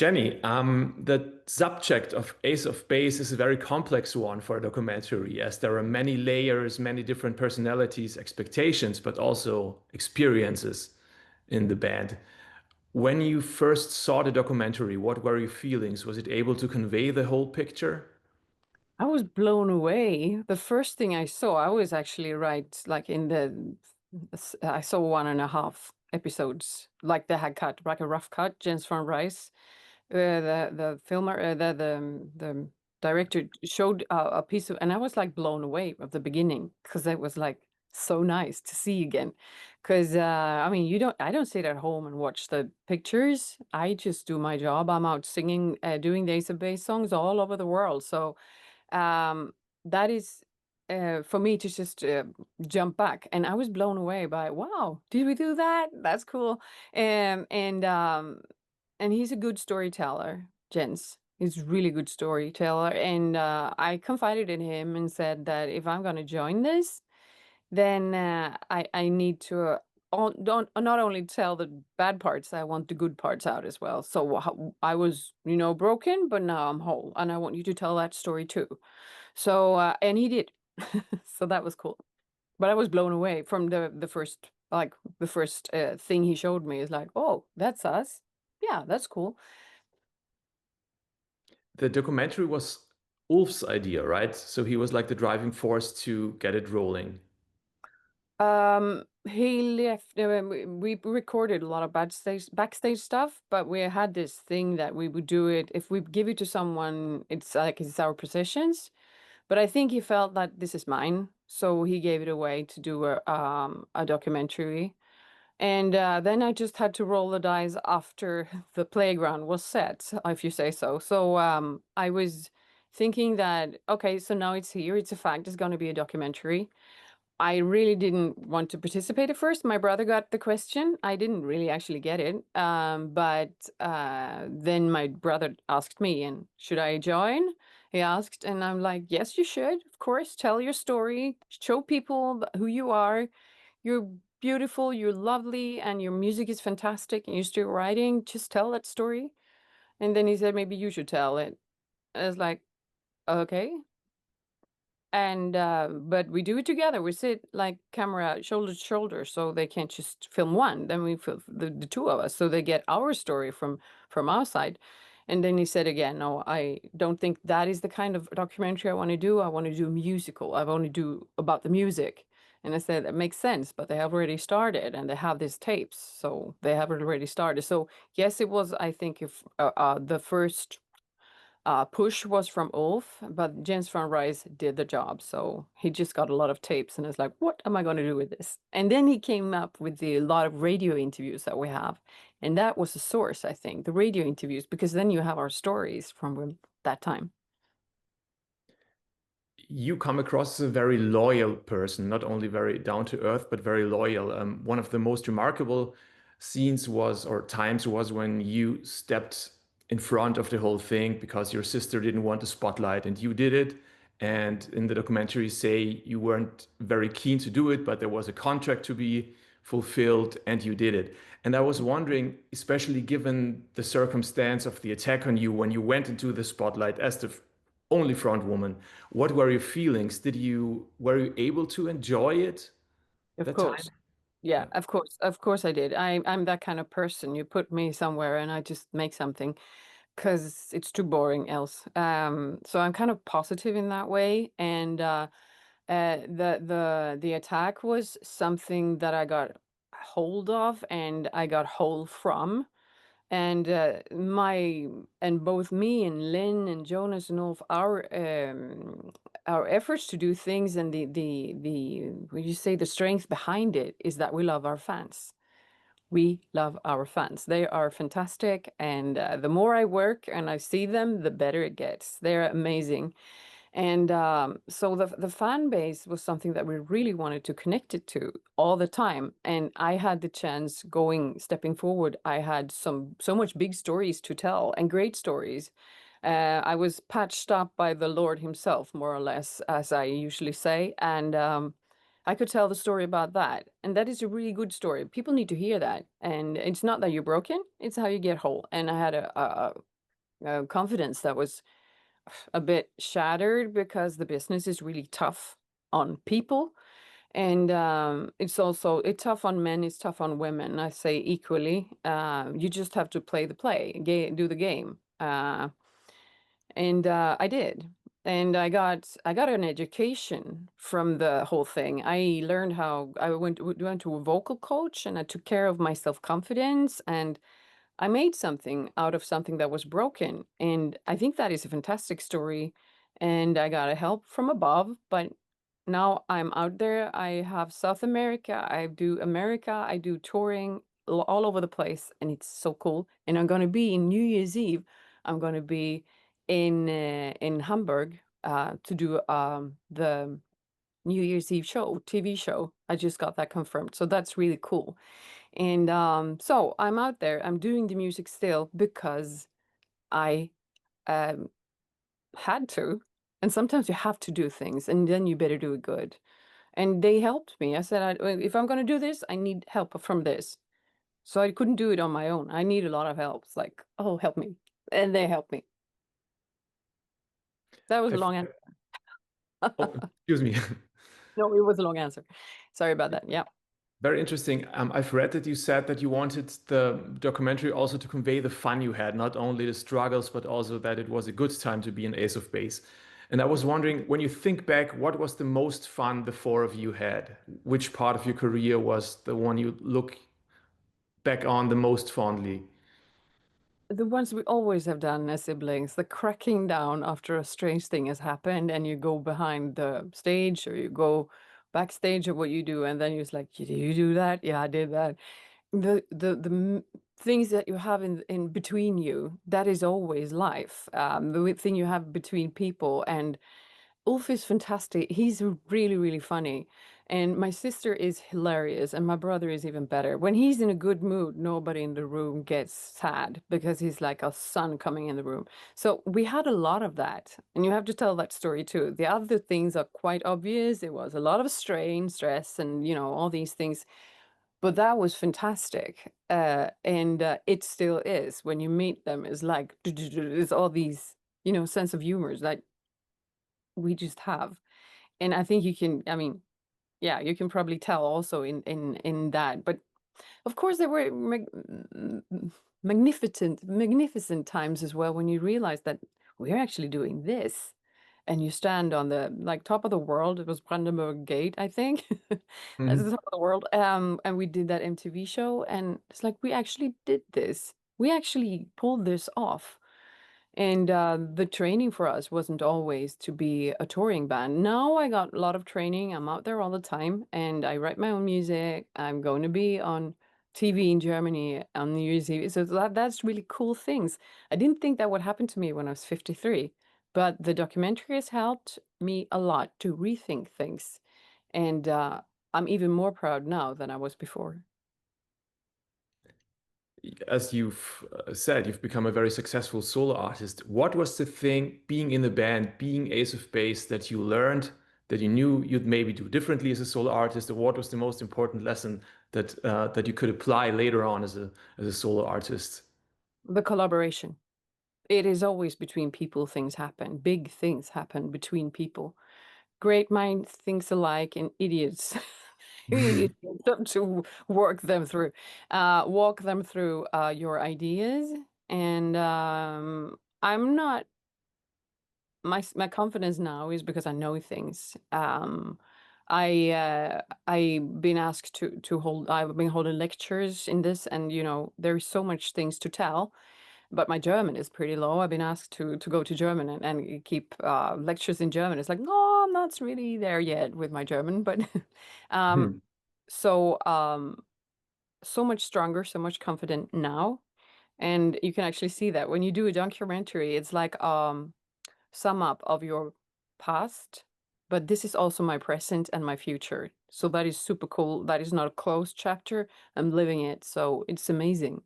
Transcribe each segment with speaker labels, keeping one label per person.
Speaker 1: Jenny, the subject of Ace of Base is a very complex one for a documentary, as there are many layers, many different personalities, expectations, but also experiences in the band. When you first saw the documentary, what were your feelings? Was it able to convey the whole picture?
Speaker 2: I was blown away. The first thing I saw, I was actually right, like I saw 1.5 episodes, like they had cut, like a rough cut, Jens von Rice. The filmer, the director showed a piece of, and I was like blown away at the beginning because it was like so nice to see again. Because I mean, I don't sit at home and watch the pictures. I just do my job. I'm out singing, doing the Ace of Base songs all over the world. So that is for me to just jump back, and I was blown away by, wow, did we do that? That's cool. And he's a good storyteller, Jens. He's really good storyteller, and I confided in him and said that if I'm going to join this, then I need to don't not only tell the bad parts, I want the good parts out as well. So I was, broken, but now I'm whole, and I want you to tell that story too. So and he did. So that was cool. But I was blown away from the first thing he showed me is like, oh, that's us. Yeah, that's cool.
Speaker 1: The documentary was Ulf's idea, right? So he was like the driving force to get it rolling.
Speaker 2: He left. We recorded a lot of backstage stuff, but we had this thing that we would do it if we give it to someone. It's like it's our possessions. But I think he felt that this is mine, so he gave it away to do a documentary. And then I just had to roll the dice after the playground was set, if you say so. So I was thinking that, okay, so now it's here. It's a fact. It's going to be a documentary. I really didn't want to participate at first. My brother got the question. I didn't really actually get it. But then my brother asked me, and should I join? He asked, and I'm like, yes, you should. Of course, tell your story, show people who you are. You're beautiful, you're lovely, and your music is fantastic, and you're still writing. Just tell that story. And then he said, maybe you should tell it. I was like, okay. And but we do it together. We sit like camera shoulder to shoulder, so they can't just film one. Then we film the two of us, so they get our story from our side. And then he said again, no, I don't think that is the kind of documentary I want to do. I want to do a musical. I want to do about the music. And I said, that makes sense, but they have already started and they have these tapes, so they have already started. So yes, it was, I think, if the first push was from Ulf, but Jens van Rice did the job. So he just got a lot of tapes and is like, what am I going to do with this? And then he came up with a lot of radio interviews that we have. And that was the source, I think, the radio interviews, because then you have our stories from that time.
Speaker 1: You come across as a very loyal person, not only very down to earth, but very loyal. One of the most remarkable scenes was, or times was, when you stepped in front of the whole thing because your sister didn't want the spotlight and you did it. And in the documentary, say you weren't very keen to do it, but there was a contract to be fulfilled and you did it. And I was wondering, especially given the circumstance of the attack on you when you went into the spotlight as the only front woman, what were your feelings? Were you able to enjoy it
Speaker 2: Of
Speaker 1: that time?
Speaker 2: course. Yeah,
Speaker 1: Yeah.
Speaker 2: of course I did. I'm that kind of person. You put me somewhere and I just make something because it's too boring else. So I'm kind of positive in that way. And the attack was something that I got hold of and I got hold from. And both me and Lynn and Jonas and Ulf, our efforts to do things and the when you say the strength behind it is that we love our fans. We love our fans. They are fantastic, and the more I work and I see them, the better it gets. They're amazing. And so the fan base was something that we really wanted to connect it to all the time. And I had the chance stepping forward. I had so much big stories to tell and great stories. I was patched up by the Lord himself, more or less, as I usually say. And I could tell the story about that. And that is a really good story. People need to hear that. And it's not that you're broken, it's how you get whole. And I had confidence that was a bit shattered because the business is really tough on people. And it's tough on men, it's tough on women, I say equally. You just have to play the do the game. And I did. And I got an education from the whole thing. I learned how I went to a vocal coach, and I took care of my self-confidence, and I made something out of something that was broken. And I think that is a fantastic story. And I got a help from above, but now I'm out there. I have South America, I do touring all over the place, and it's so cool. And I'm going to be in New Year's Eve. I'm going to be in Hamburg to do the New Year's Eve show, TV show. I just got that confirmed. So that's really cool. And so I'm out there. I'm doing the music still because I um, had to. And sometimes you have to do things, and then you better do it good. And they helped me. I said, if I'm going to do this, I need help from this. So I couldn't do it on my own. I need a lot of help. It's like, oh, help me. And they helped me. That was a
Speaker 1: I've,
Speaker 2: long answer.
Speaker 1: oh, excuse me.
Speaker 2: No, it was a long answer. Sorry about that. Yeah.
Speaker 1: Very interesting. I've read that you said that you wanted the documentary also to convey the fun you had, not only the struggles, but also that it was a good time to be an Ace of Base. And I was wondering, when you think back, what was the most fun the four of you had? Which part of your career was the one you look back on the most fondly?
Speaker 2: The ones we always have done as siblings, the cracking down after a strange thing has happened and you go behind the stage or you go backstage of what you do, and then you're just like, did you do that? Yeah, I did that. The things that you have in between you, that is always life. The thing you have between people, and Ulf is fantastic. He's really, really funny. And my sister is hilarious, and my brother is even better. When he's in a good mood, nobody in the room gets sad because he's like a sun coming in the room. So we had a lot of that. And you have to tell that story too. The other things are quite obvious. It was a lot of strain, stress, and, all these things. But that was fantastic. And it still is. When you meet them, it's like, it's all these, sense of humors that we just have. And I think I mean, yeah, you can probably tell also in that. But of course, there were magnificent times as well when you realize that we're actually doing this. And you stand on the like top of the world. It was Brandenburg Gate, I think. That's the
Speaker 1: Mhm.
Speaker 2: top of the world. And we did that MTV show, and it's like we actually did this. We actually pulled this off. And the training for us wasn't always to be a touring band. Now I got a lot of training. I'm out there all the time, and I write my own music. I'm going to be on TV in Germany on New Year's Eve. So that's really cool things. I didn't think that would happen to me when I was 53, but the documentary has helped me a lot to rethink things. And I'm even more proud now than I was before.
Speaker 1: As you've said, you've become a very successful solo artist. What was the thing being in the band, being Ace of Base, that you learned that you knew you'd maybe do differently as a solo artist, or what was the most important lesson that you could apply later on as a solo artist?
Speaker 2: The collaboration. It is always between people things happen. Big things happen between people. Great minds thinks alike, and idiots. You have to work them through, walk them through your ideas. And I'm not my confidence now is because I know things. I've been asked to hold. I've been holding lectures in this, and there's so much things to tell, but my German is pretty low. I've been asked to go to German and keep lectures in German. It's like, no, I'm not really there yet with my German, but um, so so much stronger, so much confident now. And you can actually see that when you do a documentary, it's like sum up of your past, but this is also my present and my future. So that is super cool. That is not a closed chapter. I'm living it. So it's amazing.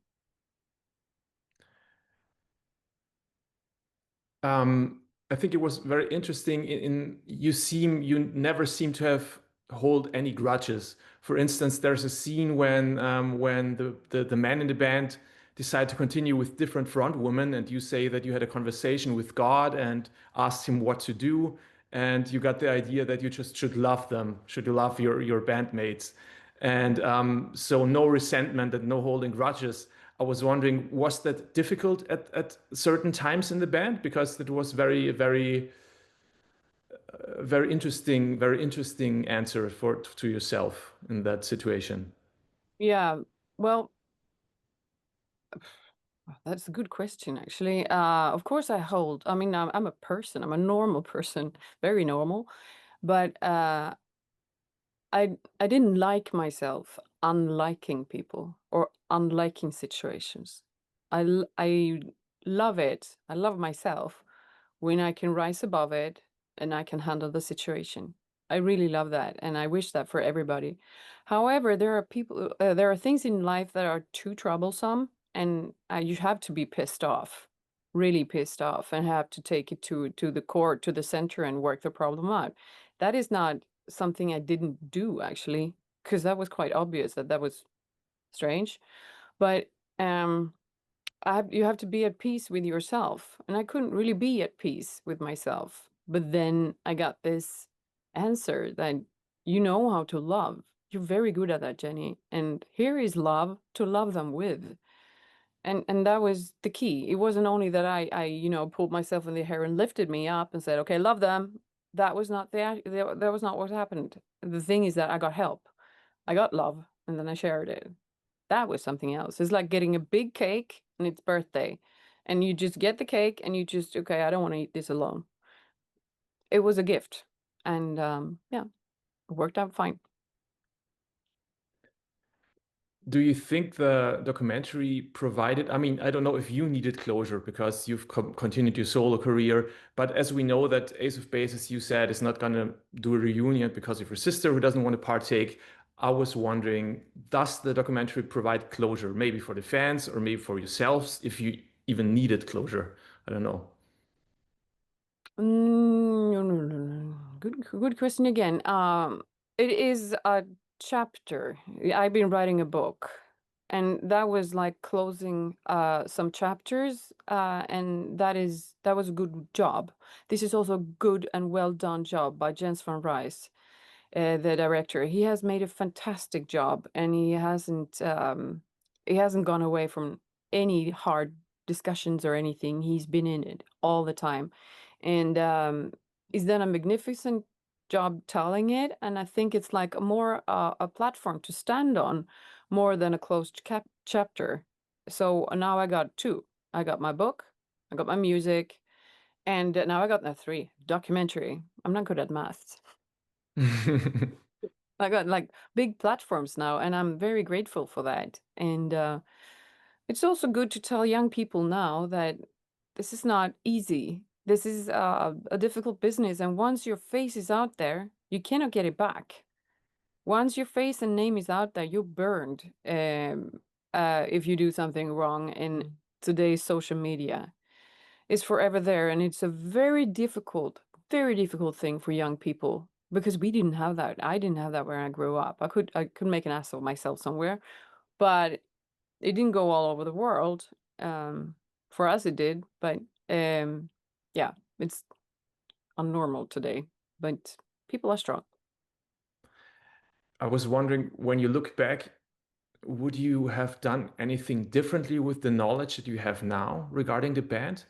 Speaker 1: I think it was very interesting you never seem to have hold any grudges. For instance, there's a scene when the man in the band decide to continue with different front women, and you say that you had a conversation with God and asked him what to do, and you got the idea that you just should love them, should love your bandmates, and so no resentment and no holding grudges. I was wondering, was that difficult at certain times in the band? Because it was very interesting answer for to yourself in that situation.
Speaker 2: Yeah, well, that's a good question, actually. Of course, I mean, I'm a person, I'm a normal person, very normal, but I didn't like myself unliking people or unliking situations. I love it. I love myself when I can rise above it and I can handle the situation. I really love that, and I wish that for everybody. However, there are things in life that are too troublesome, and you have to be pissed off, really pissed off, and have to take it to the core, to the center, and work the problem out. That is not something I didn't do, actually, because that was quite obvious that that was strange. But um, you have to be at peace with yourself, and I couldn't really be at peace with myself. But then I got this answer that you know how to love. You're very good at that, Jenny. And here is love to love them with. And that was the key. It wasn't only that I pulled myself in the hair and lifted me up and said, "Okay, love them." That was not that was not what happened. The thing is that I got help. I got love, and then I shared it. That was something else. It's like getting a big cake and it's birthday, and you just get the cake and you just, okay, I don't want to eat this alone. It was a gift, and yeah, it worked out fine.
Speaker 1: Do you think the documentary provided? I mean, I don't know if you needed closure because you've continued your solo career, but as we know that Ace of Base, as you said, is not going to do a reunion because of your sister who doesn't want to partake. I was wondering, does the documentary provide closure, maybe for the fans or maybe for yourselves, if you even needed closure? I don't know.
Speaker 2: No, no, no, no. Good question again. It is a chapter. I've been writing a book, and that was like closing some chapters, and that was a good job. This is also a good and well done job by Jens van Rijs, the director. He has made a fantastic job, and he hasn't gone away from any hard discussions or anything. He's been in it all the time, and he's done a magnificent job telling it. And I think it's like more a platform to stand on, more than a closed chapter. So now I got two. I got my book, I got my music, and now I got the three documentary. I'm not good at math. I got like big platforms now, and I'm very grateful for that. And it's also good to tell young people now that this is not easy. This is a difficult business, and once your face is out there, you cannot get it back. Once your face and name is out there, you're burned if you do something wrong in today's social media. It's forever there, and it's a very difficult thing for young people because we didn't have that. I didn't have that when I grew up. I could make an ass of myself somewhere, but it didn't go all over the world. Um, for us, it did, but um, yeah, it's unnormal today. But people are strong.
Speaker 1: I was wondering, when you look back, would you have done anything differently with the knowledge that you have now regarding the band?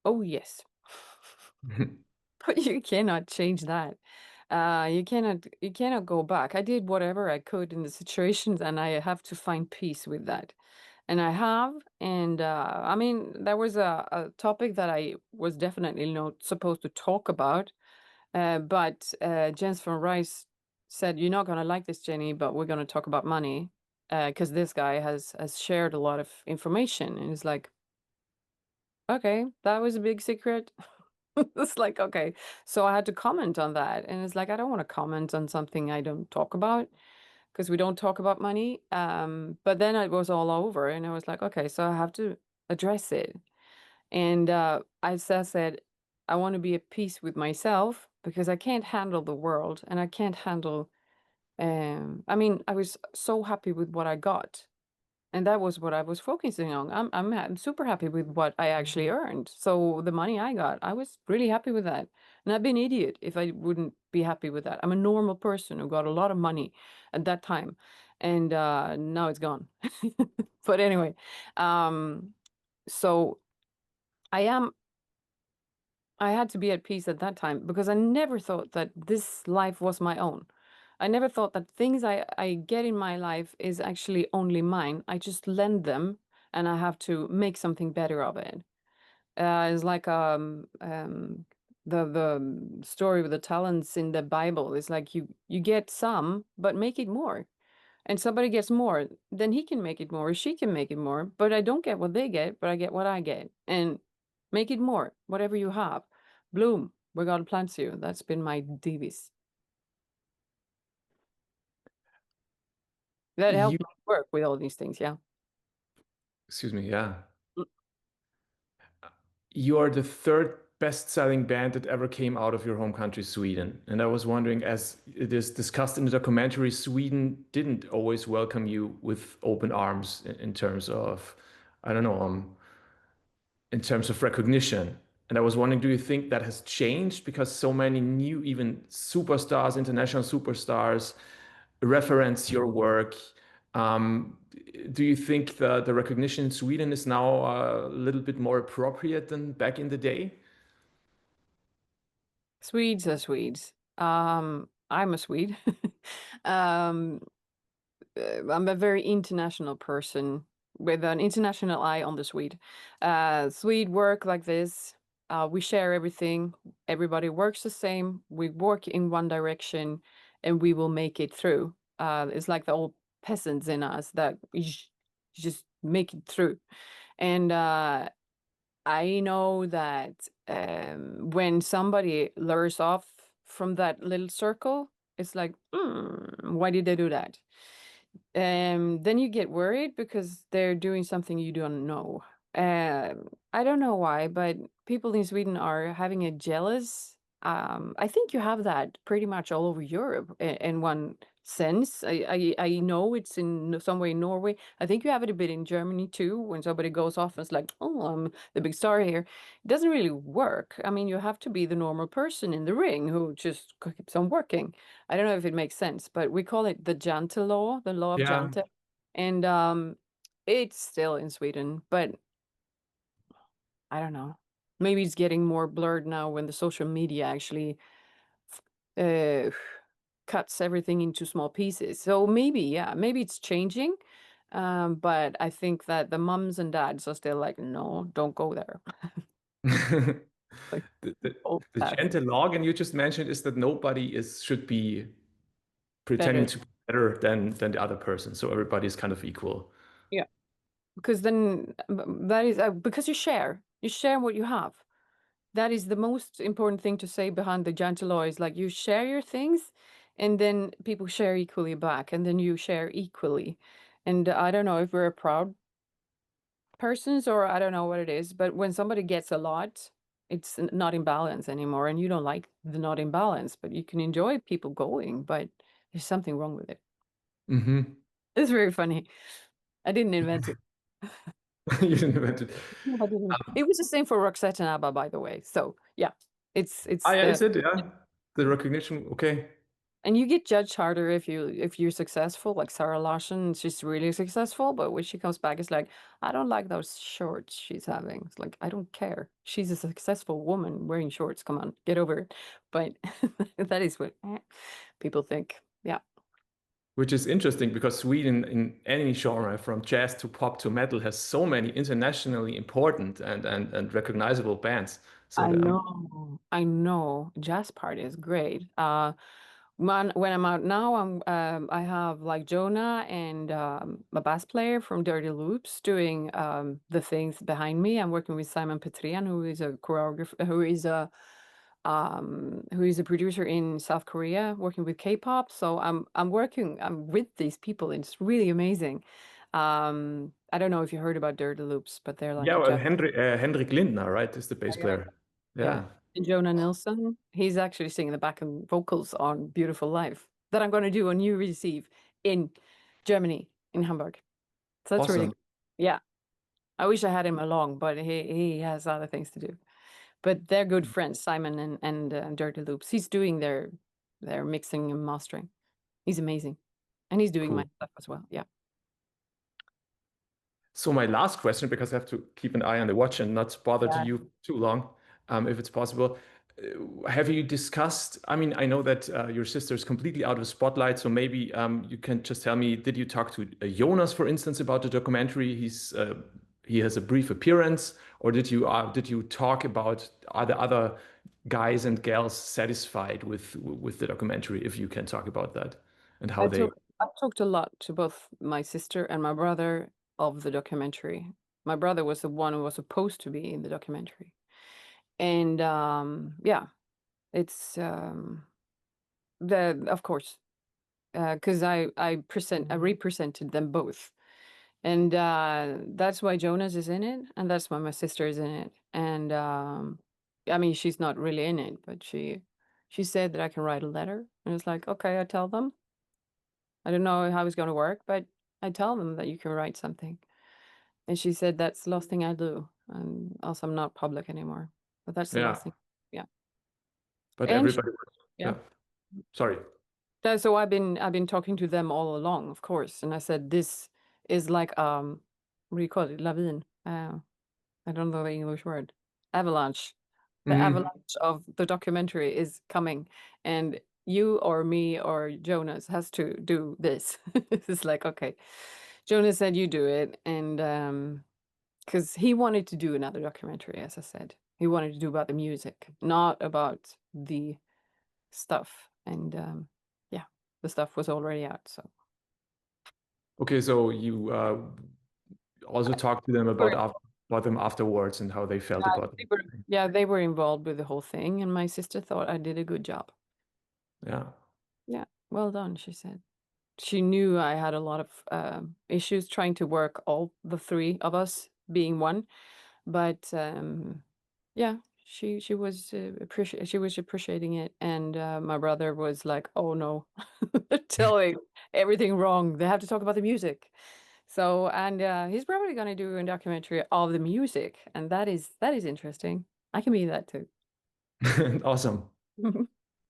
Speaker 2: Oh yes. But you cannot change that. You cannot go back. I did whatever I could in the situations, and I have to find peace with that. And I have, and I mean, there was a topic that I was definitely not supposed to talk about, but Jens von Rice said, "You're not gonna like this, Jenny, but we're gonna talk about money, because this guy has shared a lot of information." And it's like, okay, that was a big secret. It's like, okay. So I had to comment on that. And it's like, I don't want to comment on something I don't talk about because we don't talk about money. But then it was all over, and I was like, okay, so I have to address it. And said, I want to be at peace with myself because I can't handle the world, and I can't handle I mean, I was so happy with what I got. And that was what I was focusing on. I'm super happy with what I actually earned. So the money I got, I was really happy with that. And I'd be an idiot if I wouldn't be happy with that. I'm a normal person who got a lot of money at that time, and now it's gone. But anyway, um, so I am. I had to be at peace at that time because I never thought that this life was my own. I never thought that things I get in my life is actually only mine. I just lend them and I have to make something better of it. It's like the story with the talents in the Bible. It's like you get some, but make it more. And somebody gets more, then he can make it more, or she can make it more. But I don't get what they get, but I get what I get. And make it more, whatever you have. Bloom, where God plants you. That's been my device. That
Speaker 1: You,
Speaker 2: helped me work with all these things, yeah.
Speaker 1: excuse me, yeah.
Speaker 2: Mm.
Speaker 1: You are the third best-selling band that ever came out of your home country, Sweden. And I was wondering, as it is discussed in the documentary, Sweden didn't always welcome you with open arms in terms of, I don't know, in terms of recognition. And I was wondering, do you think that has changed because so many new, even superstars, international superstars, reference your work? Um, do you think the recognition in Sweden is now a little bit more appropriate than back in the day?
Speaker 2: Swedes are Swedes. I'm a Swede. um, I'm a very international person with an international eye on the Swede. Swede work like this. We share everything. Everybody works the same. We work in one direction, and we will make it through. It's like the old peasants in us that we just make it through. And I know that when somebody lures off from that little circle, it's like, why did they do that? Then you get worried because they're doing something you don't know. I don't know why, but people in Sweden are having a jealous. I think you have that pretty much all over Europe in one sense. I know it's in some way in Norway. I think you have it a bit in Germany too. When somebody goes off and it's like, oh, I'm the big star here. It doesn't really work. I mean, you have to be the normal person in the ring who just keeps on working. I don't know if it makes sense, but we call it the Jante law, the law of
Speaker 1: Yeah.
Speaker 2: Jante. And it's still in Sweden, but I don't know. Maybe it's getting more blurred now when the social media actually uh, cuts everything into small pieces. So maybe, yeah, maybe it's changing. But I think that the mums and dads are still like, no, don't go there. Like
Speaker 1: The, the,
Speaker 2: old
Speaker 1: the
Speaker 2: path,
Speaker 1: gentle log, and you just mentioned is that nobody is should be pretending
Speaker 2: better.
Speaker 1: to be better than the other person. So everybody is kind of equal.
Speaker 2: Yeah. Because then that is because you share what you have. That is the most important thing to say behind the gentle law is like you share your things and then people share equally back and then you share equally. And I don't know if we're proud persons or I don't know what it is, but when somebody gets a lot, it's not in balance anymore and you don't like the not in balance, but you can enjoy people going, but there's something wrong with it.
Speaker 1: Hmm.
Speaker 2: It's very funny. I didn't invent it.
Speaker 1: You didn't invent it.
Speaker 2: No, I didn't. It was the same for Roxette and ABBA, by the way. So yeah,
Speaker 1: Ah,
Speaker 2: it's
Speaker 1: yeah,
Speaker 2: the
Speaker 1: is it? Yeah. The recognition. Okay.
Speaker 2: and you get judged harder if you're successful. Like Sarah Larson, she's really successful, but when she comes back, it's like I don't like those shorts she's having. It's like I don't care. She's a successful woman wearing shorts. Come on, get over it. But that is what people think. Yeah,
Speaker 1: Which is interesting because Sweden, in any genre, from jazz to pop to metal, has so many internationally important and recognizable bands. So
Speaker 2: I
Speaker 1: the,
Speaker 2: know. I know. Jazz party is great. When I'm out now, I have like Jonah and a bass player from Dirty Loops doing the things behind me. I'm working with Simon Petrian, who is a choreographer, who is a producer in South Korea, working with K-pop. So I'm with these people, and it's really amazing. I don't know if you heard about Dirty Loops, but they're like
Speaker 1: yeah,
Speaker 2: a
Speaker 1: well,
Speaker 2: jazz.
Speaker 1: Henrik Lindner, right, is the bass
Speaker 2: Yeah.
Speaker 1: player.
Speaker 2: Yeah.
Speaker 1: Yeah.
Speaker 2: And Jonah Nilsson, he's actually singing the backing vocals on Beautiful Life that I'm going to do on New Year's Eve in Germany, in Hamburg. So that's really
Speaker 1: Awesome.
Speaker 2: good. Yeah. I wish I had him along, but he has other things to do. But they're good friends, Simon and Dirty Loops. He's doing their mixing and mastering. He's amazing. And he's doing my
Speaker 1: Cool.
Speaker 2: stuff as well. Yeah.
Speaker 1: So my last question, because I have to keep an eye on the watch and not bother to
Speaker 2: Yeah.
Speaker 1: you too long, if it's possible. Have you discussed? I mean, I know that your sister is completely out of the spotlight, so maybe you can just tell me, did you talk to Jonas, for instance, about the documentary? He has a brief appearance, or did you talk about, are the other guys and gals satisfied with the documentary, if you can talk about that and how they?
Speaker 2: I talked a lot to both my sister and my brother of the documentary. My brother was the one who was supposed to be in the documentary. And yeah, it's of course, because I represented them both. And that's why Jonas is in it, and that's why my sister is in it. And I mean, she's not really in it, but she said that I can write a letter, and it's like, okay, I tell them. I don't know how it's going to work, but I tell them that you can write something. And she said that's the last thing I do, and also I'm not public anymore. But that's the
Speaker 1: Yeah,
Speaker 2: last thing. Yeah.
Speaker 1: but
Speaker 2: And
Speaker 1: everybody.
Speaker 2: yeah.
Speaker 1: Yeah, sorry.
Speaker 2: So I've been talking to them all along, of course, and I said this is like what do you call it? Lavine. I don't know the English word. Avalanche. The
Speaker 1: Mhm.
Speaker 2: avalanche of the documentary is coming, and you or me or Jonas has to do this. It's like, okay. Jonas said you do it, and because he wanted to do another documentary, as I said. He wanted to do about the music, not about the stuff. And yeah, the stuff was already out. So
Speaker 1: Okay, so you also talked to them
Speaker 2: Sorry.
Speaker 1: about them afterwards and how they felt about it.
Speaker 2: Yeah, they were involved with the whole thing, and my sister thought I did a good job.
Speaker 1: Yeah.
Speaker 2: Yeah, well done, she said. She knew I had a lot of issues trying to work all the three of us being one, but yeah, she was appreciating it, and my brother was like, "Oh no, they're telling everything wrong. They have to talk about the music." So, and he's probably going to do a documentary of the music, and that is interesting. I can be that too.
Speaker 1: Awesome.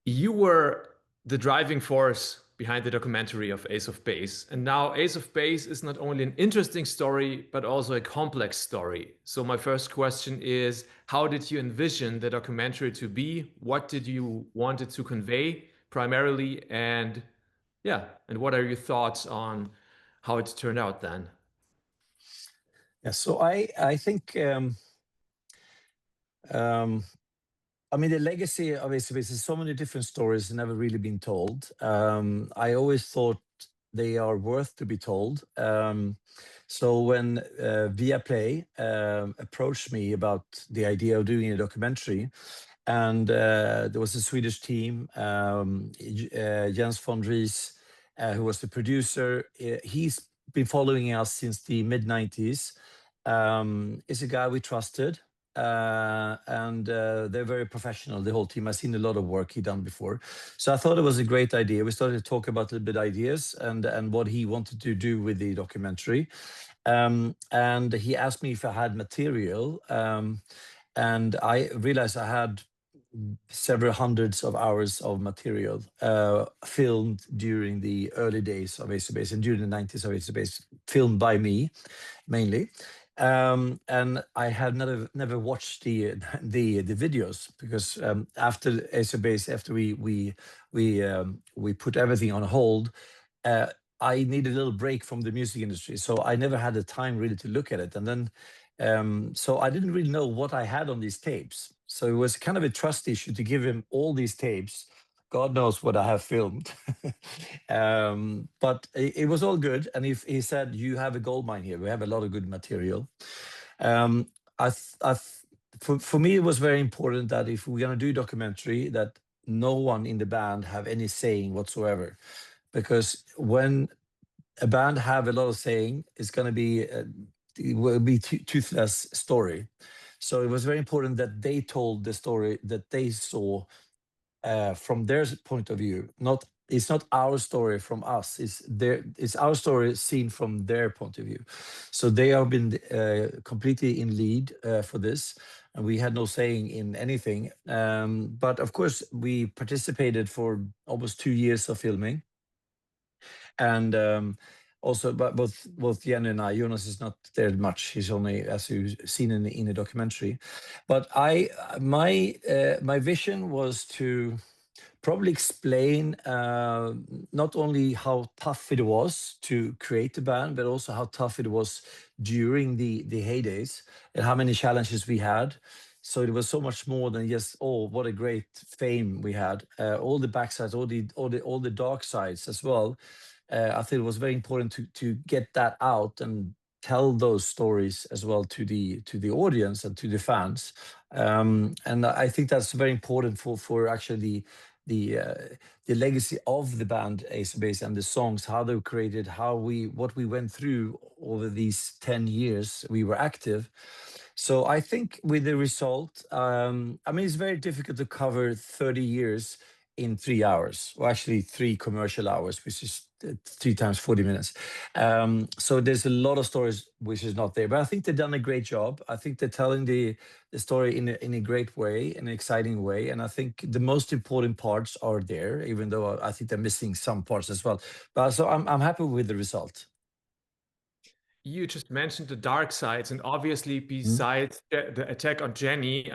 Speaker 1: You were the driving force behind the documentary of Ace of Base. And now Ace of Base is not only an interesting story, but also a complex story. So my first question is, how did you envision the documentary to be? What did you want it to convey primarily? And yeah, and what are your thoughts on how it turned out then?
Speaker 3: Yeah, so I think I mean the legacy of Ace of Base is so many different stories never really been told. I always thought they are worth to be told. So when Viaplay approached me about the idea of doing a documentary, and there was a Swedish team, Jens von Ries, who was the producer. He's been following us since the mid-90s. Is a guy we trusted, and they're very professional, the whole team. I've seen a lot of work he done before. So I thought it was a great idea. We started to talk about a little bit ideas and what he wanted to do with the documentary. And he asked me if I had material. And I realized I had several hundreds of hours of material filmed during the early days of Ace of Base and during the 90s of Ace of Base, filmed by me mainly. And I had never watched the videos because after Ace of Base, after we put everything on hold, I needed a little break from the music industry, so I never had the time really to look at it. And then, so I didn't really know what I had on these tapes. So it was kind of a trust issue to give him all these tapes. God knows what I have filmed. But it was all good. And if he said, you have a gold mine here, we have a lot of good material. For me, it was very important that if we're going to do a documentary, that no one in the band have any saying whatsoever. Because when a band have a lot of saying, it's going to be, it will be toothless story. So it was very important that they told the story that they saw from their point of view, not it's not our story from us. It's our story seen from their point of view. So they have been completely in lead for this, and we had no saying in anything. But of course, we participated for almost 2 years of filming, and also, but both Jenny and I, Jonas is not there much. He's only, as you've seen in the documentary. But my vision was to probably explain not only how tough it was to create the band, but also how tough it was during the heydays and how many challenges we had. So it was so much more than just, oh, what a great fame we had. All the backsides, all the dark sides as well. I think it was very important to get that out and tell those stories as well to the audience and to the fans. And I think that's very important for actually the legacy of the band Ace of Base and the songs, how they were created, what we went through over these 10 years we were active. So I think with the result, I mean, it's very difficult to cover 30 years in 3 hours, or actually 3 commercial hours, which is 3 times 40 minutes. So there's a lot of stories which is not there, but I think they've done a great job. I think they're telling the story in a great way, in an exciting way. And I think the most important parts are there, even though I think they're missing some parts as well. But so I'm happy with the result.
Speaker 1: You just mentioned the dark sides, and obviously, besides the attack on Jenny,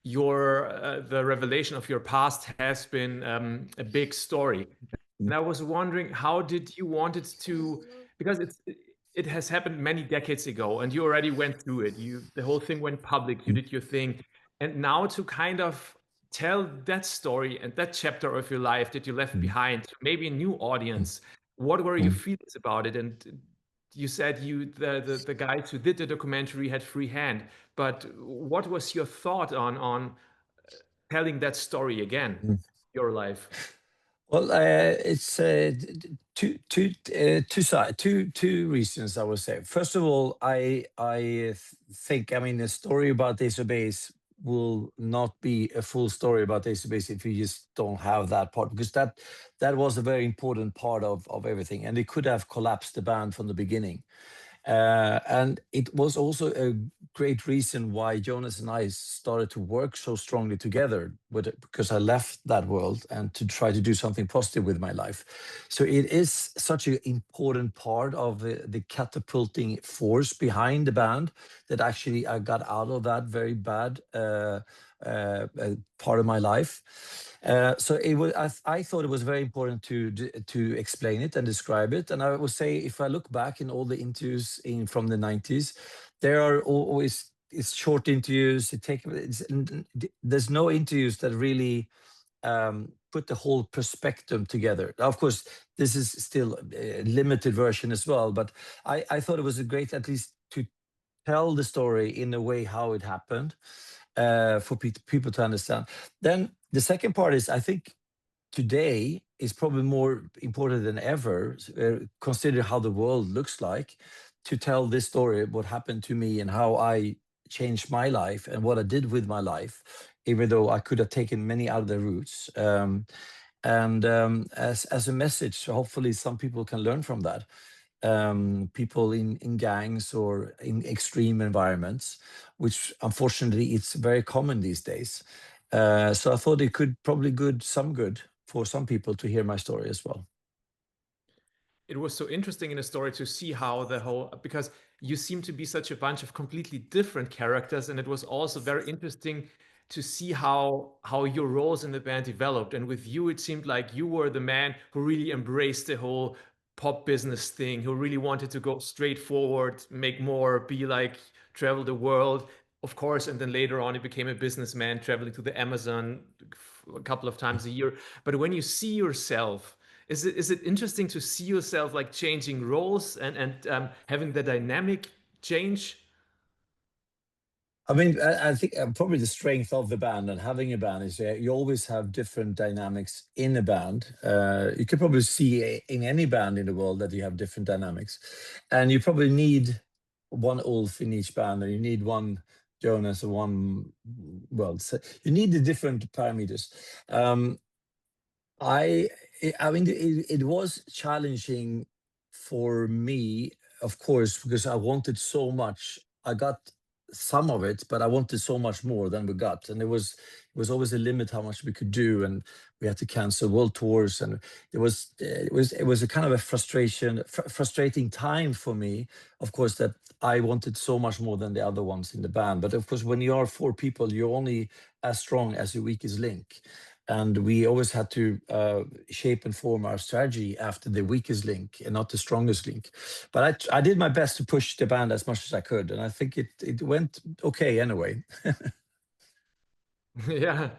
Speaker 1: the revelation of your past has been a big story. And I was wondering, how did you want it to? Because it has happened many decades ago, and you already went through it. The whole thing went public. You did your thing, and now to kind of tell that story and that chapter of your life that you left behind to maybe a new audience. What were your feelings about it? And you said the guys who did the documentary had free hand, but what was your thought on telling that story again, your life?
Speaker 3: Well, it's two reasons, I would say. First of all, I think, I mean, the story about Ace of Base will not be a full story about Ace of Base if you just don't have that part, because that was a very important part of everything, and it could have collapsed the band from the beginning. And it was also a great reason why Jonas and I started to work so strongly together, because I left that world and to try to do something positive with my life. So it is such an important part of the catapulting force behind the band that actually I got out of that very bad part of my life. So it was. I thought it was very important to explain it and describe it. And I would say, if I look back in all the interviews from the 90s, there are always short interviews. There's no interviews that really put the whole perspective together. Of course, this is still a limited version as well, but I thought it was a great, at least, to tell the story in a way how it happened. For people to understand. Then the second part is, I think today is probably more important than ever, consider how the world looks like, to tell this story, what happened to me and how I changed my life and what I did with my life, even though I could have taken many other routes. As a message, hopefully some people can learn from that. People in gangs or in extreme environments, which unfortunately it's very common these days. So I thought it could probably some good for some people to hear my story as well.
Speaker 1: It was so interesting in the story to see how because you seem to be such a bunch of completely different characters, and it was also very interesting to see how your roles in the band developed. And with you, it seemed like you were the man who really embraced the whole pop business thing, who really wanted to go straight forward, make more, be like, travel the world, of course. And then later on, he became a businessman, traveling to the Amazon a couple of times a year. But when you see yourself, is it interesting to see yourself like changing roles and having the dynamic change?
Speaker 3: I mean, I think probably the strength of the band and having a band is you always have different dynamics in a band. You could probably see in any band in the world that you have different dynamics. And you probably need one Ulf in each band, or you need one Jonas or one, well, so you need the different parameters. I mean, it was challenging for me, of course, because I wanted so much. I got some of it, but I wanted so much more than we got, and it was always a limit how much we could do, and we had to cancel world tours, and it was a kind of a frustrating time for me, of course, that I wanted so much more than the other ones in the band. But of course, when you are 4 people, you're only as strong as your weakest link. And we always had to shape and form our strategy after the weakest link and not the strongest link. But I did my best to push the band as much as I could, and I think it went okay anyway.
Speaker 1: Yeah.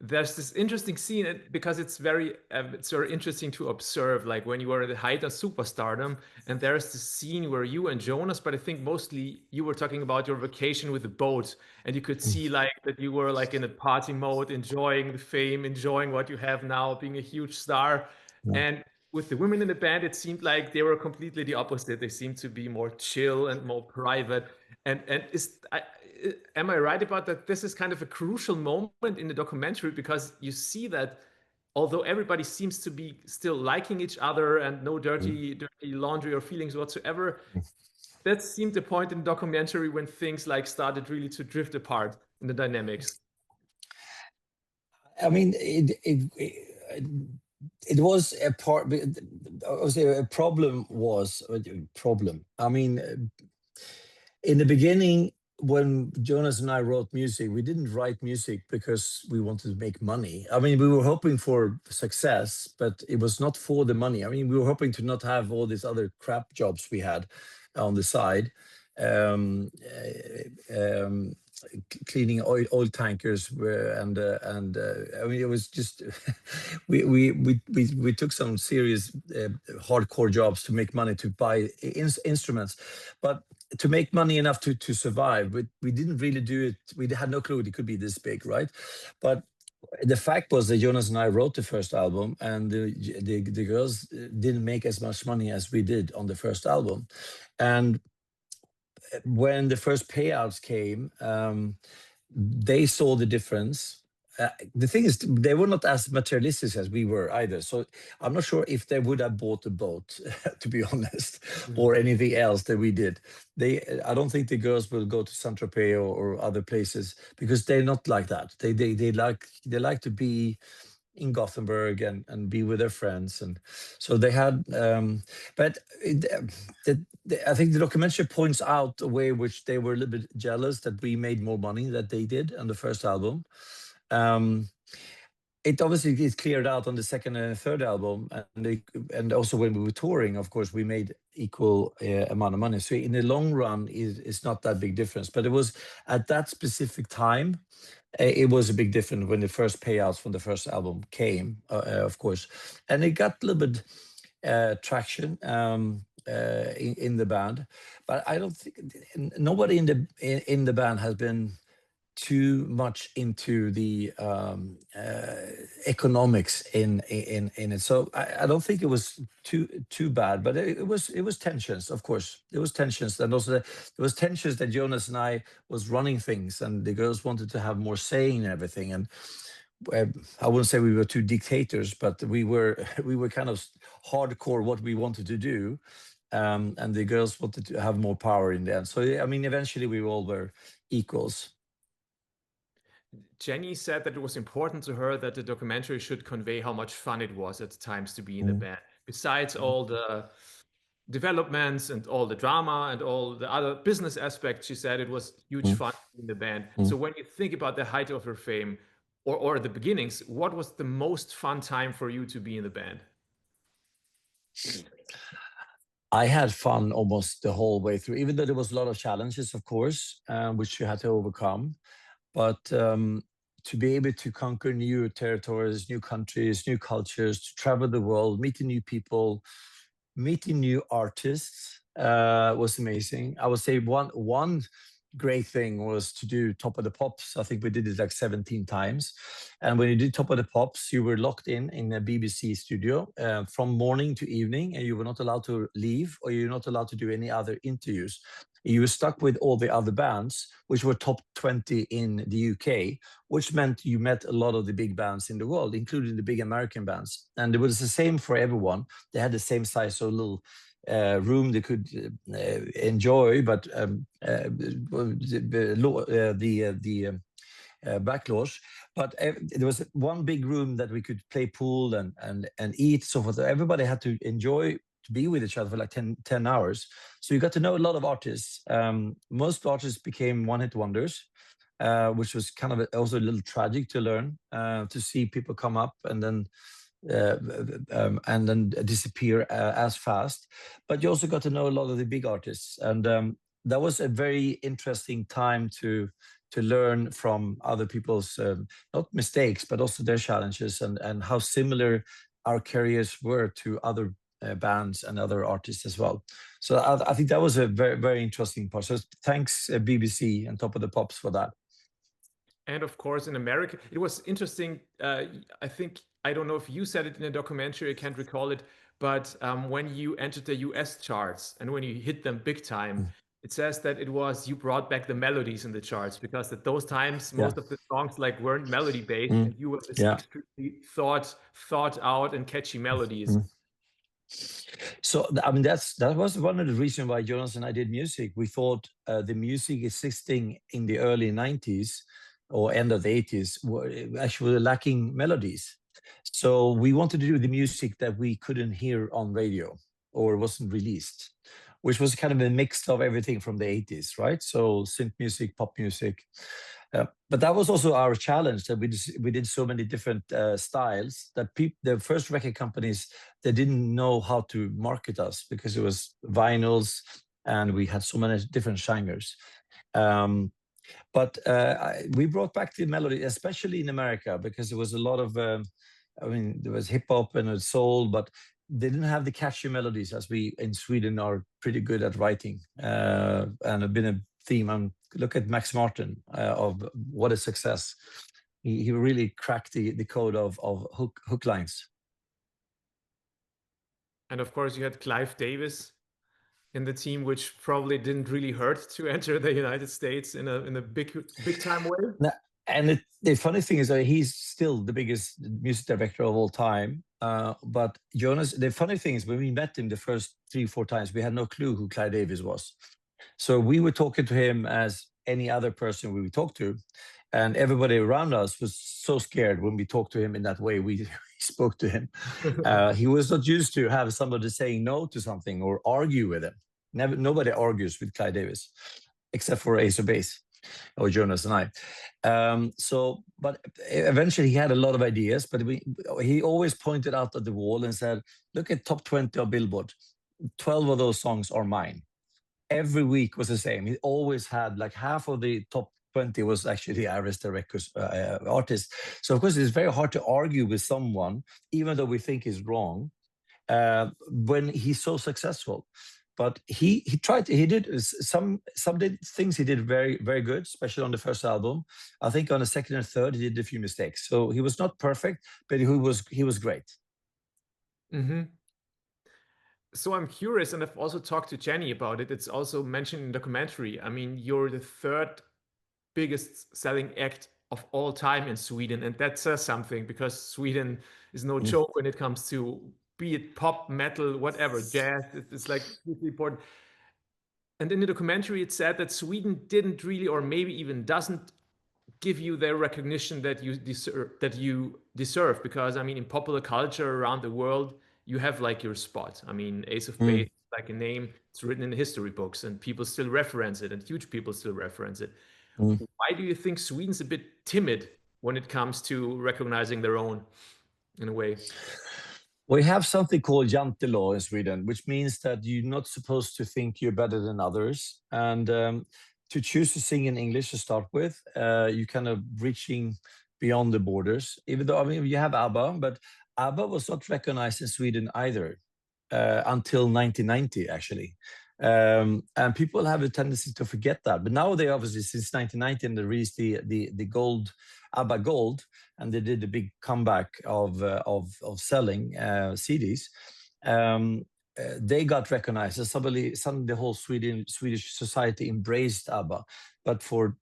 Speaker 1: There's this interesting scene because it's very interesting to observe, like when you were at the height of superstardom, and there's this scene where you and Jonas, but I think mostly you were talking about your vacation with the boat, and you could see like that you were like in a party mode, enjoying the fame, enjoying what you have now, being a huge star.
Speaker 3: Yeah.
Speaker 1: And with the women in the band, it seemed like they were completely the opposite. They seemed to be more chill and more private. And am I right about that? This is kind of a crucial moment in the documentary, because you see that although everybody seems to be still liking each other and no dirty laundry or feelings whatsoever, that seemed the point in the documentary when things like started really to drift apart in the dynamics.
Speaker 3: I mean, it was a part. I would say a problem was a problem. I mean, in the beginning, when Jonas and I wrote music, we didn't write music because we wanted to make money. I mean, we were hoping for success, but it was not for the money. I mean, we were hoping to not have all these other crap jobs we had on the side. Cleaning oil tankers and I mean, it was just we took some serious hardcore jobs to make money to buy instruments, but to make money enough to survive. But we didn't really do it. We had no clue it could be this big, right? But the fact was that Jonas and I wrote the first album, and the girls didn't make as much money as we did on the first album. And when the first payouts came, they saw the difference. The thing is, they were not as materialistic as we were either. So I'm not sure if they would have bought a boat, to be honest, or anything else that we did. I don't think the girls will go to Saint-Tropez or other places, because they're not like that. They like to be in Gothenburg and be with their friends, and so they had. But I think the documentary points out a way which they were a little bit jealous that we made more money than they did on the first album. It obviously is cleared out on the second and third album, and also when we were touring, of course, we made equal amount of money. So in the long run, it's not that big difference. But it was at that specific time. It was a big difference when the first payouts from the first album came, of course, and it got a little bit traction in the band. But I don't think nobody in the band has been too much into the economics in it. So I don't think it was too bad, but it was tensions, of course. There was tensions, and also there was tensions that Jonas and I was running things, and the girls wanted to have more say in everything. And I wouldn't say we were two dictators, but we were kind of hardcore what we wanted to do. And the girls wanted to have more power in the end. So I mean, eventually we all were equals.
Speaker 1: Jenny said that it was important to her that the documentary should convey how much fun it was at times to be in the band. Besides all the developments and all the drama and all the other business aspects, she said it was huge fun in the band. So when you think about the height of her fame or the beginnings, what was the most fun time for you to be in the band?
Speaker 3: I had fun almost the whole way through, even though there was a lot of challenges, of course, which you had to overcome. But to be able to conquer new territories, new countries, new cultures, to travel the world, meeting new people, meeting new artists was amazing. I would say one great thing was to do Top of the Pops. I think we did it like 17 times. And when you did Top of the Pops, you were locked in a BBC studio from morning to evening, and you were not allowed to leave, or you're not allowed to do any other interviews. You were stuck with all the other bands, which were top 20 in the UK, which meant you met a lot of the big bands in the world, including the big American bands. And it was the same for everyone. They had the same size, so little room they could enjoy, but the back loge. But there was one big room that we could play pool and eat, so forth. Everybody had to enjoy to be with each other for like 10 hours. So you got to know a lot of artists. Most artists became one-hit wonders, which was kind of also a little tragic to learn, to see people come up and then disappear as fast. But you also got to know a lot of the big artists, and that was a very interesting time to learn from other people's not mistakes, but also their challenges, and how similar our careers were to other bands and other artists as well. So I think that was a very, very interesting part. So thanks BBC and Top of the Pops for that.
Speaker 1: And of course, in America, it was interesting. I think, I don't know if you said it in a documentary, I can't recall it, but when you entered the US charts and when you hit them big time, it says that it was you brought back the melodies in the charts, because at those times most of the songs like weren't melody based, and you were this extremely thought out and catchy melodies.
Speaker 3: So I mean that was one of the reasons why Jonas and I did music. We thought the music existing in the early 90s or end of the 80s were actually lacking melodies. So we wanted to do the music that we couldn't hear on radio or wasn't released, which was kind of a mix of everything from the 80s, right? So synth music, pop music. But that was also our challenge, that we did so many different styles that the first record companies, they didn't know how to market us, because it was vinyls and we had so many different genres. But we brought back the melody, especially in America, because there was a lot of, I mean, there was hip hop and soul, but they didn't have the catchy melodies as we in Sweden are pretty good at writing. And have been a theme. Look at Max Martin of What a Success. He really cracked the code of hook lines.
Speaker 1: And of course, you had Clive Davis in the team, which probably didn't really hurt to enter the United States in a big time way.
Speaker 3: And the funny thing is that he's still the biggest music director of all time. But Jonas, the funny thing is, when we met him the first 3-4 times, we had no clue who Clive Davis was. So we were talking to him as any other person we would talk to. And everybody around us was so scared when we talked to him in that way. We spoke to him. He was not used to have somebody saying no to something or argue with him. Nobody argues with Clive Davis, except for Ace of Base, or Jonas and I. But eventually he had a lot of ideas, but he always pointed out at the wall and said, look at top 20 of Billboard. 12 of those songs are mine. Every week was the same. He always had like half of the top 20 was actually Arista Records artist. So of course it's very hard to argue with someone, even though we think he's wrong, when he's so successful. But he did some things he did very, very good, especially on the first album. I think on the second and third, he did a few mistakes. So he was not perfect, but he was great.
Speaker 1: Mm-hmm. So I'm curious, and I've also talked to Jenny about it. It's also mentioned in the documentary. I mean, you're the third biggest selling act of all time in Sweden, and that says something, because Sweden is no joke when it comes to, be it pop, metal, whatever, jazz. It's like really important. And in the documentary, it said that Sweden didn't really, or maybe even doesn't, give you the recognition that you deserve. Because I mean, in popular culture around the world, you have like your spot. I mean, Ace of Base, like a name, it's written in the history books, and people still reference it, and huge people still reference it. Why do you think Sweden's a bit timid when it comes to recognizing their own, in a way?
Speaker 3: We have something called Jante law in Sweden, which means that you're not supposed to think you're better than others. And to choose to sing in English to start with, you kind of reaching beyond the borders. Even though, I mean, you have ABBA, but ABBA was not recognized in Sweden either until 1990, actually. And people have a tendency to forget that. But now they obviously, since 1990, they released the gold, ABBA Gold, and they did a big comeback of selling CDs. They got recognized. And suddenly the whole Swedish society embraced ABBA. But for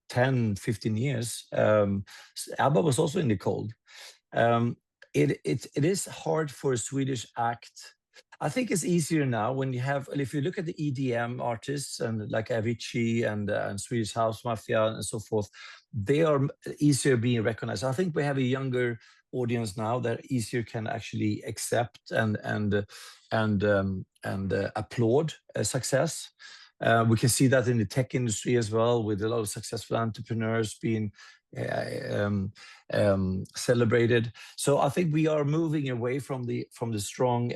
Speaker 3: 10, 15 years, ABBA was also in the cold. It is hard for a Swedish act. I think it's easier now when you have, if you look at the EDM artists and like Avicii and Swedish House Mafia and so forth, they are easier being recognized. I think we have a younger audience now that easier can actually accept and applaud success. We can see that in the tech industry as well, with a lot of successful entrepreneurs being celebrated. So I think we are moving away from the strong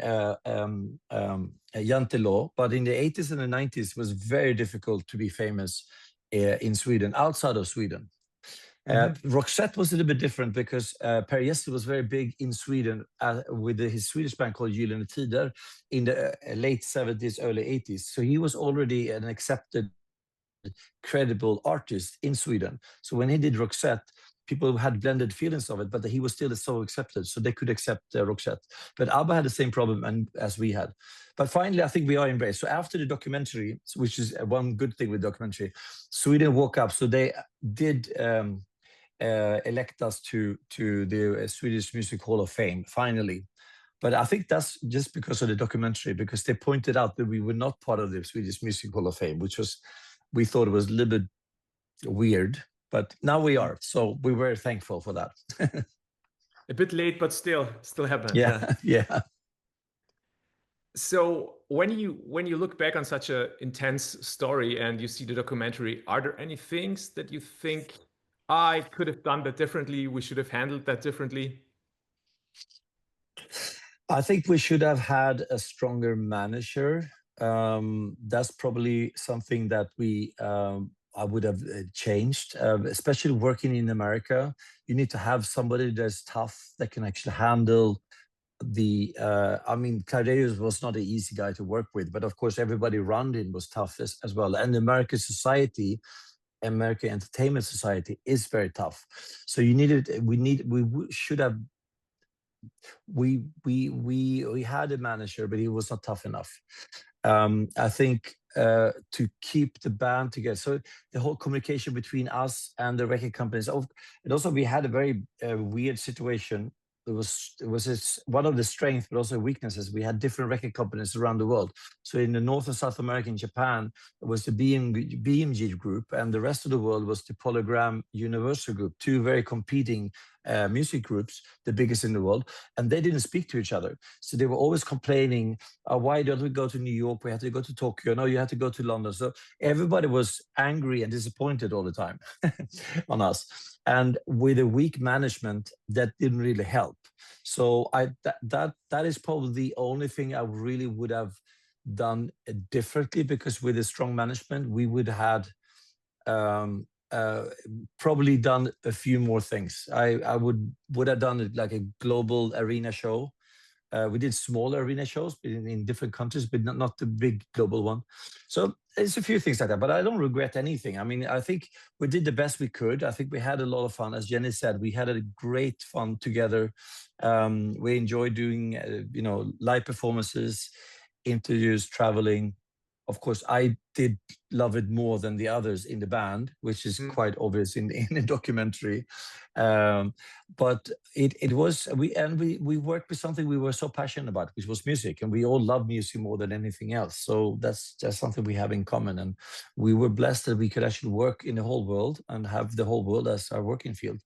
Speaker 3: jante, but in the 80s and the 90s it was very difficult to be famous in Sweden, outside of Sweden. Roxette was a little bit different because Per Gessle was very big in Sweden with his Swedish band called Gyllene Tider in the late 70s, early 80s. So he was already an accepted, credible artist in Sweden. So when he did Roxette, people had blended feelings of it, but he was still so accepted, so they could accept Roxette. But ABBA had the same problem as we had. But finally, I think we are embraced. So after the documentary, which is one good thing with documentary, Sweden woke up. So they did elect us to the Swedish Music Hall of Fame, finally. But I think that's just because of the documentary, because they pointed out that we were not part of the Swedish Music Hall of Fame, which was, we thought it was a little bit weird, but now we are. So we were thankful for that.
Speaker 1: A bit late, but still happened.
Speaker 3: Yeah, yeah.
Speaker 1: So when you look back on such an intense story and you see the documentary, are there any things that you think, I could have done that differently, we should have handled that differently?
Speaker 3: I think we should have had a stronger manager. That's probably something that I would have changed, especially working in America. You need to have somebody that's tough, that can actually handle I mean, Claudius was not an easy guy to work with, but of course everybody around him was tough as well. And the American society, American entertainment society, is very tough. So we had a manager, but he was not tough enough. I think to keep the band together. So the whole communication between us and the record companies. And also we had a very weird situation. It was one of the strengths, but also weaknesses. We had different record companies around the world. So in the North and South America, in Japan, it was the BMG group, and the rest of the world was the Polygram Universal group, two very competing music groups, the biggest in the world, and they didn't speak to each other. So they were always complaining, why don't we go to New York? We had to go to Tokyo. No, you had to go to London. So everybody was angry and disappointed all the time on us. And with a weak management, that didn't really help. So that is probably the only thing I really would have done differently, because with a strong management, we would have probably done a few more things. I would have done it like a global arena show. We did smaller arena shows in different countries, but not the big global one. So it's a few things like that, but I don't regret anything. I mean, I think we did the best we could. I think we had a lot of fun. As Jenny said, we had a great fun together. We enjoyed doing, live performances, interviews, traveling. Of course, I did love it more than the others in the band, which is quite obvious in the documentary. But it was, we worked with something we were so passionate about, which was music, and we all love music more than anything else. So that's just something we have in common, and we were blessed that we could actually work in the whole world and have the whole world as our working field.